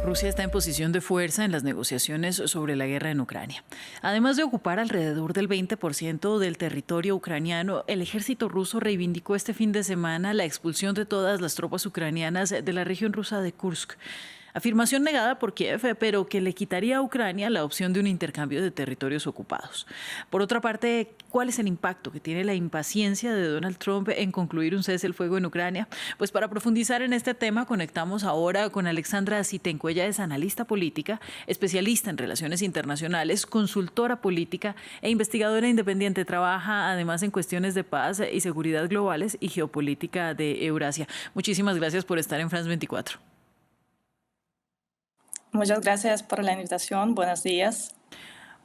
Rusia está en posición de fuerza en las negociaciones sobre la guerra en Ucrania. Además de ocupar alrededor del 20% del territorio ucraniano, el ejército ruso reivindicó este fin de semana la expulsión de todas las tropas ucranianas de la región rusa de Kursk. Afirmación negada por Kiev, pero que le quitaría a Ucrania la opción de un intercambio de territorios ocupados. Por otra parte, ¿cuál es el impacto que tiene la impaciencia de Donald Trump en concluir un cese el fuego en Ucrania? Pues para profundizar en este tema, conectamos ahora con Alexandra Zitenko. Ella es analista política, especialista en relaciones internacionales, consultora política e investigadora independiente. Trabaja además en cuestiones de paz y seguridad globales y geopolítica de Eurasia. Muchísimas gracias por estar en France 24. Muchas gracias por la invitación. Buenos días.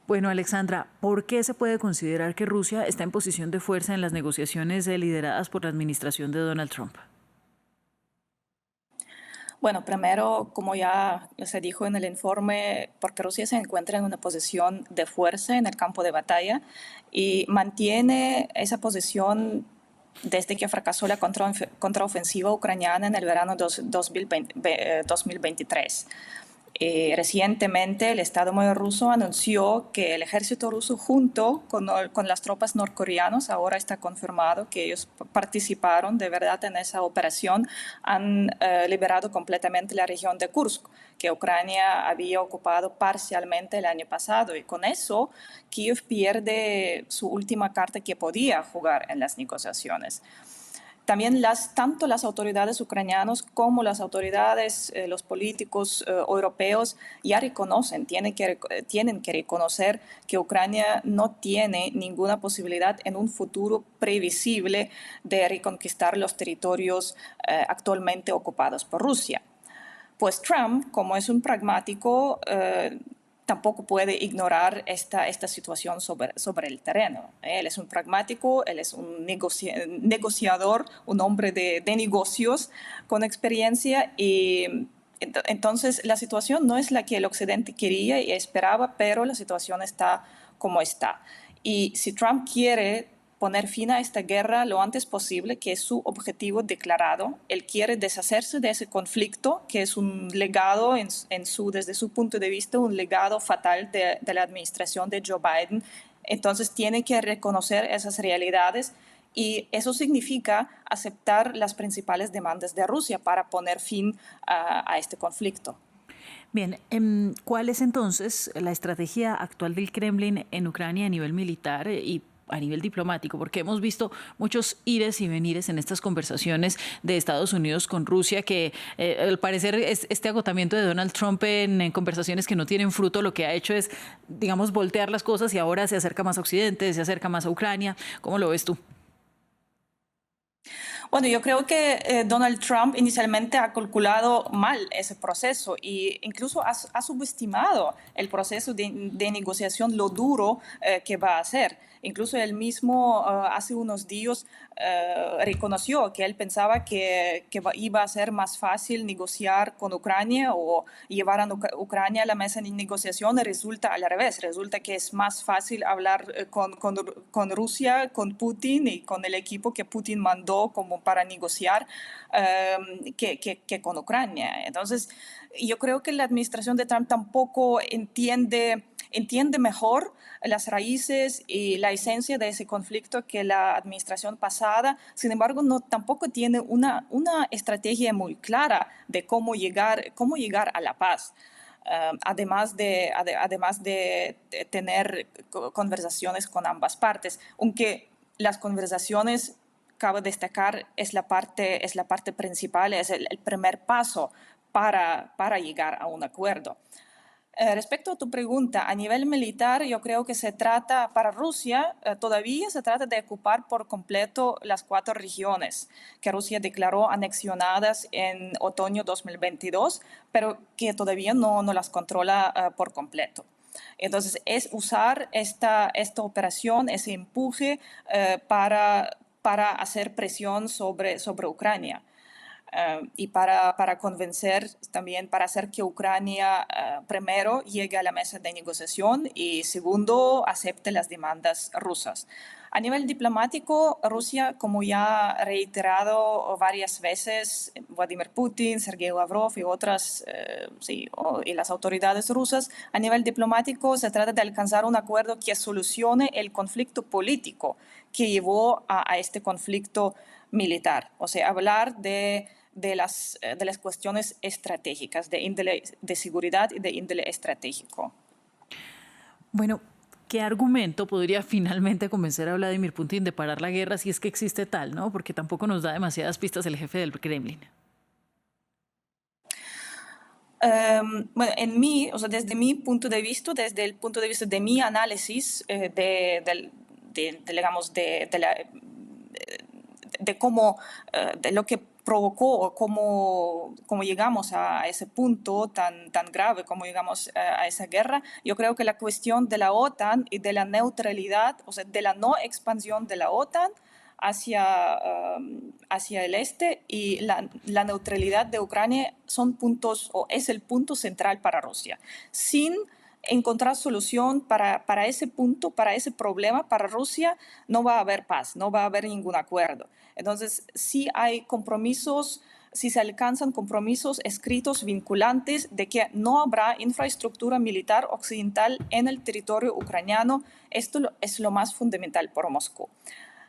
Bueno, Alexandra, ¿por qué se puede considerar que Rusia está en posición de fuerza en las negociaciones lideradas por la administración de Donald Trump? Bueno, primero, como ya se dijo en el informe, porque Rusia se encuentra en una posición de fuerza en el campo de batalla y mantiene esa posición desde que fracasó la contraofensiva ucraniana en el verano 2023. Recientemente el Estado Mayor ruso anunció que el ejército ruso junto con las tropas norcoreanas, ahora está confirmado que ellos participaron de verdad en esa operación, han liberado completamente la región de Kursk, que Ucrania había ocupado parcialmente el año pasado. Y con eso Kiev pierde su última carta que podía jugar en las negociaciones. También tanto las autoridades ucranianas como las autoridades, los políticos europeos ya reconocen, tienen que reconocer que Ucrania no tiene ninguna posibilidad en un futuro previsible de reconquistar los territorios actualmente ocupados por Rusia. Pues Trump, como es un pragmático, tampoco puede ignorar esta situación sobre el terreno. Él es un pragmático, él es un negociador, un hombre de negocios con experiencia y entonces la situación no es la que el Occidente quería y esperaba, pero la situación está como está. Y si Trump quiere poner fin a esta guerra lo antes posible, que es su objetivo declarado. Él quiere deshacerse de ese conflicto, que es un legado, desde su punto de vista, un legado fatal de la administración de Joe Biden. Entonces tiene que reconocer esas realidades y eso significa aceptar las principales demandas de Rusia para poner fin a este conflicto. Bien, ¿cuál es entonces la estrategia actual del Kremlin en Ucrania a nivel militar y a nivel diplomático? Porque hemos visto muchos ires y venires en estas conversaciones de Estados Unidos con Rusia, que al parecer este agotamiento de Donald Trump en conversaciones que no tienen fruto lo que ha hecho es, digamos, voltear las cosas y ahora se acerca más a Occidente, se acerca más a Ucrania. ¿Cómo lo ves tú? Bueno, yo creo que Donald Trump inicialmente ha calculado mal ese proceso e incluso ha subestimado el proceso de negociación, lo duro que va a ser. Incluso él mismo hace unos días reconoció que él pensaba que iba a ser más fácil negociar con Ucrania o llevar a Ucrania a la mesa de negociación. Y resulta al revés, resulta que es más fácil hablar con Rusia, con Putin y con el equipo que Putin mandó como para negociar que con Ucrania. Entonces, yo creo que la administración de Trump tampoco entiende mejor las raíces y la esencia de ese conflicto que la administración pasada. Sin embargo, tampoco tiene una estrategia muy clara de cómo llegar a la paz. Además de tener conversaciones con ambas partes, aunque las conversaciones, cabe destacar, es la parte principal, es el primer paso para llegar a un acuerdo. Respecto a tu pregunta, a nivel militar, yo creo que para Rusia, todavía se trata de ocupar por completo las 4 regiones que Rusia declaró anexionadas en otoño 2022, pero que todavía no las controla por completo. Entonces, es usar esta operación, ese empuje para hacer presión sobre Ucrania. y para convencer también, para hacer que Ucrania primero llegue a la mesa de negociación y segundo acepte las demandas rusas. A nivel diplomático, Rusia, como ya ha reiterado varias veces Vladimir Putin, Sergei Lavrov y otras, y las autoridades rusas, a nivel diplomático se trata de alcanzar un acuerdo que solucione el conflicto político que llevó a este conflicto militar. O sea, hablar de las cuestiones estratégicas, de índole de seguridad y de índole estratégico. Bueno, ¿qué argumento podría finalmente convencer a Vladimir Putin de parar la guerra si es que existe tal, ¿no? Porque tampoco nos da demasiadas pistas el jefe del Kremlin. Bueno, o sea, desde mi punto de vista, desde el punto de vista de mi análisis digamos, de cómo, de lo que provocó o cómo llegamos a ese punto tan grave, cómo llegamos a esa guerra, yo creo que la cuestión de la OTAN y de la neutralidad, o sea, de la no expansión de la OTAN hacia el este y la neutralidad de Ucrania son puntos, o es el punto central para Rusia. Sin encontrar solución para ese punto, para ese problema, para Rusia, no va a haber paz, no va a haber ningún acuerdo. Entonces, sí hay compromisos, si se alcanzan compromisos escritos vinculantes de que no habrá infraestructura militar occidental en el territorio ucraniano, esto es lo más fundamental para Moscú.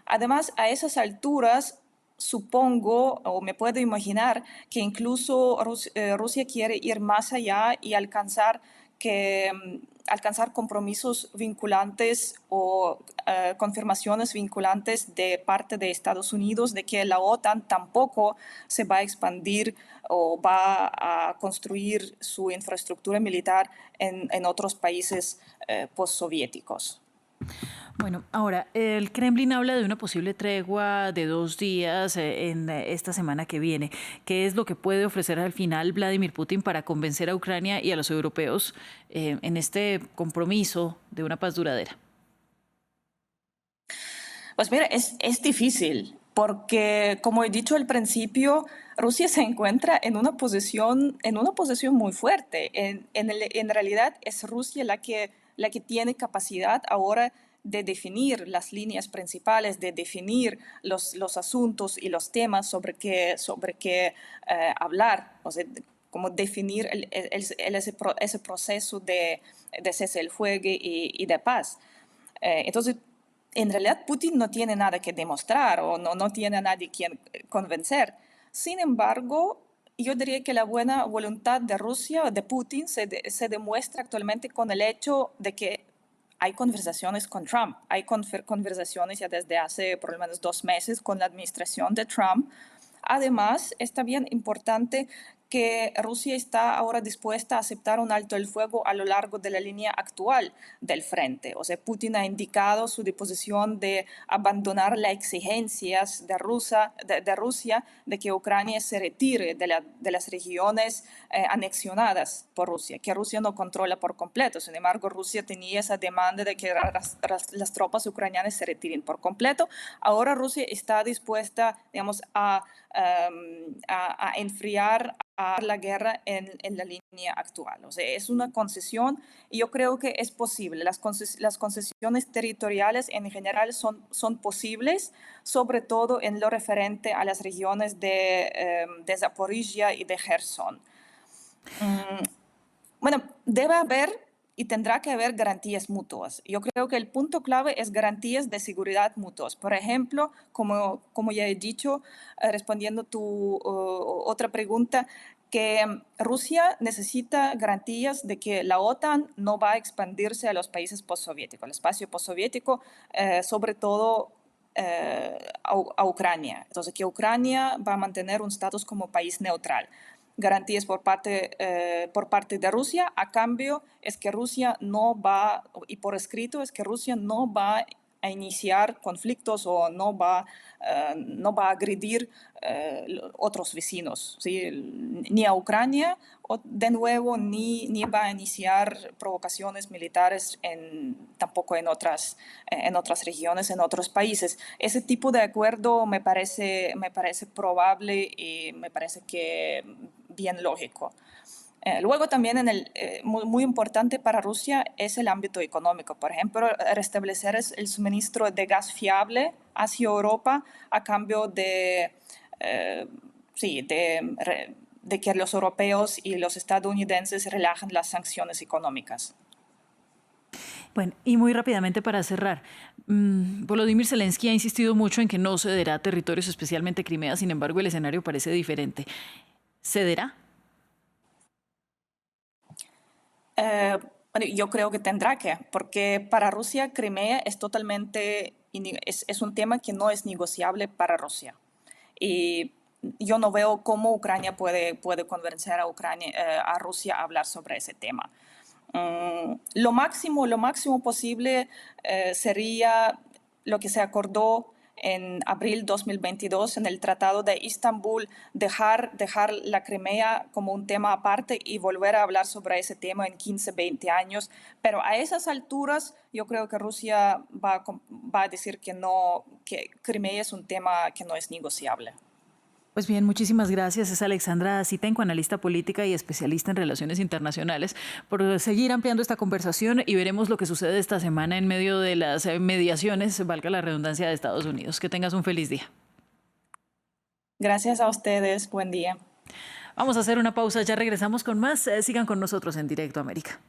Además, a esas alturas, supongo o me puedo imaginar que incluso Rusia quiere ir más allá y alcanzar compromisos vinculantes o confirmaciones vinculantes de parte de Estados Unidos de que la OTAN tampoco se va a expandir o va a construir su infraestructura militar en otros países postsoviéticos. Bueno, ahora, el Kremlin habla de una posible tregua de 2 días en esta semana que viene. ¿Qué es lo que puede ofrecer al final Vladimir Putin para convencer a Ucrania y a los europeos en este compromiso de una paz duradera? Pues mira, es difícil porque, como he dicho al principio, Rusia se encuentra en una posición muy fuerte. En realidad es Rusia la que tiene capacidad ahora de definir las líneas principales, de definir los asuntos y los temas sobre qué hablar, o sea, como definir ese proceso de cese el fuego y de paz. Entonces, en realidad Putin no tiene nada que demostrar o no tiene a nadie quien convencer. Sin embargo, yo diría que la buena voluntad de Rusia, de Putin, se demuestra actualmente con el hecho de que hay conversaciones con Trump, hay conversaciones ya desde hace por lo menos 2 meses con la administración de Trump. Además, es también importante que Rusia está ahora dispuesta a aceptar un alto el fuego a lo largo de la línea actual del frente. O sea, Putin ha indicado su disposición de abandonar las exigencias de Rusia de que Ucrania se retire de las regiones anexionadas por Rusia, que Rusia no controla por completo. Sin embargo, Rusia tenía esa demanda de que las tropas ucranianas se retiren por completo. Ahora Rusia está dispuesta, digamos, a enfriar la guerra en la línea actual. O sea, es una concesión y yo creo que es posible. Las concesiones territoriales en general son posibles, sobre todo en lo referente a las regiones de Zaporizhia y de Gerson. Bueno, debe haber y tendrá que haber garantías mutuas. Yo creo que el punto clave es garantías de seguridad mutuas. Por ejemplo, como ya he dicho, respondiendo tu otra pregunta, que Rusia necesita garantías de que la OTAN no va a expandirse a los países postsoviéticos, al espacio postsoviético, sobre todo a Ucrania. Entonces, que Ucrania va a mantener un estatus como país neutral. Garantías por parte de Rusia, a cambio es que Rusia no va, y por escrito es que Rusia no va a iniciar conflictos o no va a agredir otros vecinos, ¿sí? Ni a Ucrania, o de nuevo, ni va a iniciar provocaciones militares tampoco en otras regiones, en otros países. Ese tipo de acuerdo me parece probable y me parece que bien lógico. Luego también muy importante para Rusia es el ámbito económico. Por ejemplo, restablecer el suministro de gas fiable hacia Europa a cambio de que los europeos y los estadounidenses relajen las sanciones económicas. Bueno, y muy rápidamente para cerrar, Volodymyr Zelensky ha insistido mucho en que no cederá territorios, especialmente Crimea. Sin embargo, el escenario parece diferente. ¿Cederá? Bueno, yo creo que tendrá que, porque para Rusia Crimea es un tema que no es negociable para Rusia. Y yo no veo cómo Ucrania puede convencer a Rusia a hablar sobre ese tema. Lo máximo posible sería lo que se acordó en abril 2022 en el Tratado de Istambul, dejar la Crimea como un tema aparte y volver a hablar sobre ese tema en 15, 20 años. Pero a esas alturas yo creo que Rusia va a decir que Crimea es un tema que no es negociable. Pues bien, muchísimas gracias. Es Alexandra Zhitenko, analista política y especialista en relaciones internacionales, por seguir ampliando esta conversación, y veremos lo que sucede esta semana en medio de las mediaciones, valga la redundancia, de Estados Unidos. Que tengas un feliz día. Gracias a ustedes. Buen día. Vamos a hacer una pausa, ya regresamos con más. Sigan con nosotros en Directo América.